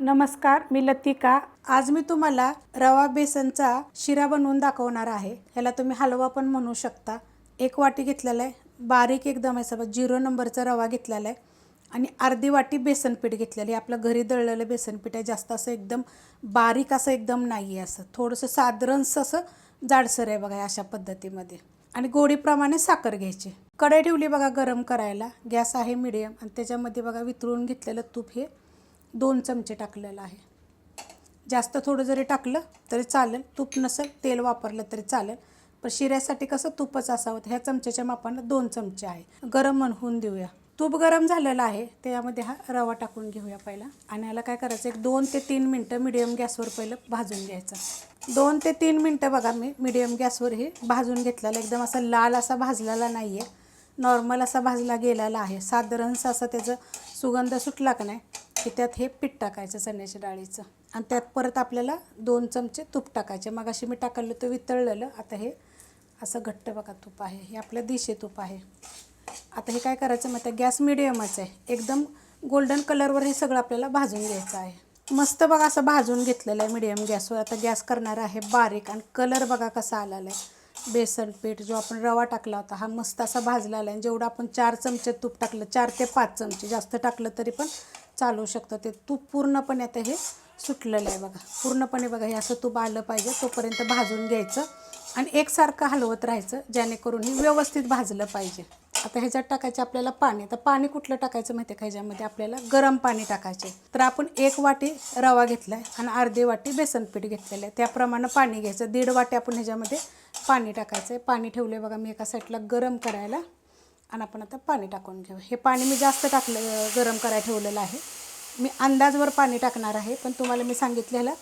नमस्कार, मी लतिका। आज मी तुम्हाला रवा बेसनचा शिरा बनवून दाखवणार आहे। ह्याला तुम्ही हलवा पण म्हणू शकता। एक वाटी घेतलेला आहे, बारीक एकदम आहे, सगळं 0 नंबरचा रवा घेतलेला आहे आणि अर्धी वाटी बेसन पीठ घेतलेलं आहे। आपलं घरी दळलेलं बेसन पीठ आहे, जास्त असं एकदम बारीक असं एकदम नाही आहे, असं थोडंसं साधारणसं असं जाडसर आहे बघा, अशा पद्धतीमध्ये। आणि गोडीप्रमाणे साखर घ्यायची। कढई ठेवली बघा गरम करायला, गॅस आहे मीडियम, आणि त्याच्यामध्ये बघा वितळून घेतलेलं तूप हे 2 चमचे टाकलेलं आहे। जास्त थोडं जरी टाकलं तरी चालेल, तूप नसेल तेल वापरलं तरी चालेल, पण शिऱ्यासाठी कसं तूपच असावं। ह्या चमच्याच्या मापानं 2 चमचे आहे। गरम होऊन देऊया। तूप गरम झालेलं आहे, त्यामध्ये हा रवा टाकून घेऊया पहिला। आणि याला काय करायचं, एक 2 ते 3 मिनटं मीडियम गॅसवर पहिलं भाजून घ्यायचं। 2 ते 3 मिनटं बघा मी मीडियम गॅसवर हे भाजून घेतलेलं। एकदम असा लाल असा भाजलेला नाही आहे, नॉर्मल असा भाजला गेलेला आहे। साधारणसं असं त्याचं सुगंध सुटला का नाही की त्यात हे पीठ टाकायचं चण्याच्या डाळीचं, आणि त्यात परत आपल्याला 2 चमचे तूप टाकायचे। मग अशी मी टाकलं तर वितळलेलं, आता हे असं घट्ट बघा तूप आहे, हे आपलं देशी तूप आहे। आता हे काय करायचं, मग त्या गॅस मिडियमच आहे, एकदम गोल्डन कलरवर हे सगळं आपल्याला भाजून घ्यायचं आहे। मस्त बघा असं भाजून घेतलेलं आहे मीडियम गॅसवर। आता गॅस करणार आहे बारीक, आणि कलर बघा कसा आलेला आहे। बेसन पीठ जो आपण रवा टाकला होता हा मस्त असा भाजलेला आहे। जेवढं आपण 4 चमचे तूप टाकलं, 4 ते 5 चमचे, जास्त टाकलं तरी पण चालू शकतं। ते तूप पूर्णपणे आता हे सुटलेलं आहे बघा, पूर्णपणे बघा हे असं तूप आलं पाहिजे तोपर्यंत भाजून घ्यायचं, आणि एकसारखं हलवत राहायचं जेणेकरून हे व्यवस्थित भाजलं पाहिजे। आता ह्याच्यात टाकायचं आपल्याला पाणी। तर पाणी कुठलं टाकायचं माहिती आहे का, ह्याच्यामध्ये आपल्याला गरम पाणी टाकायचे। तर आपण 1 वाटी रवा घेतला आहे आणि अर्धी वाटी बेसन पीठ घेतलेलं आहे, त्याप्रमाणे पाणी घ्यायचं। 1.5 वाटी आपण ह्याच्यामध्ये पाणी टाकायचं आहे। पाणी ठेवले बघा मी एका साईडला गरम करायला, आणि आपण आता पाणी टाकून घेऊ। हे पाणी मी जास्त टाकलं, गरम करायला ठेवलेलं आहे। मी अंदाजवर पाणी टाकणार आहे, पण तुम्हाला मी सांगितलेलं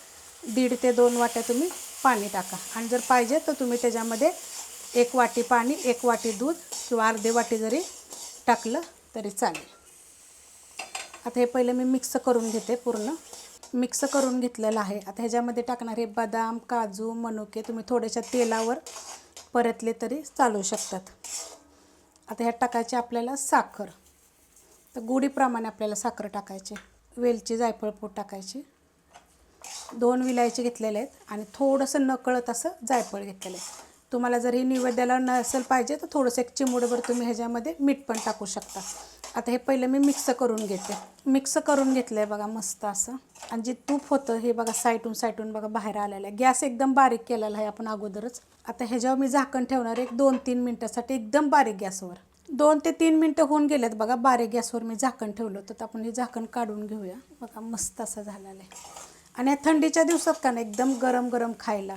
1.5 ते 2 वाट्या तुम्ही पाणी टाका। आणि जर पाहिजे तर तुम्ही त्याच्यामध्ये 1 वाटी पाणी, 1 वाटी दूध किंवा अर्धी वाटी जरी टाकलं तरी चालेल। आता हे पहिलं मी मिक्स करून घेते, पूर्ण मिक्स करून घेतलेलं आहे। आता ह्याच्यामध्ये टाकणार हे बदाम, काजू, मनुके तुम्ही थोड्याशा तेलावर परतले तरी चालू शकतात। आता ह्यात टाकायची आपल्याला साखर, तर गोडीप्रमाणे आपल्याला साखर टाकायची। वेलची, जायफळ पूड टाकायची, 2 विलायची घेतलेले आहेत, आणि थोडंसं नकळत असं जायफळ घेतलेलं आहे। तुम्हाला जर ही नैवेद्याला नसेल पाहिजे तर थोडंसं 1 चिमूटभर तुम्ही ह्याच्यामध्ये मीठ पण टाकू शकता। आता हे पहिलं मी मिक्स करून घेते। मिक्स करून घेतलं आहे बघा मस्त असं, आणि जे तूप होतं हे बघा साईटून बघा बाहेर आलेलं आहे। गॅस एकदम बारीक केलेला आहे आपण अगोदरच। आता ह्याच्यावर मी झाकण ठेवणार आहे 2-3 मिनटासाठी, एकदम बारीक गॅसवर। 2 ते 3 मिनटं होऊन गेलेत बघा, बारीक गॅसवर मी झाकण ठेवलं होतं। तर आपण हे झाकण काढून घेऊया बघा, मस्त असं झालेलं आहे। आणि या थंडीच्या दिवसात का नाही एकदम गरम गरम खायला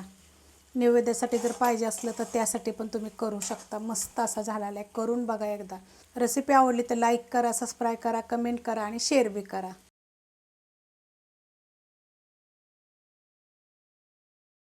नैवेद्यासाठी जर पाहिजे असलं तर त्यासाठी पण तुम्ही करू शकता। मस्त असा झालेला आहे, करून बघा एकदा। रेसिपी आवडली तर लाईक करा, सबस्क्राईब करा, कमेंट करा आणि शेअर बी करा।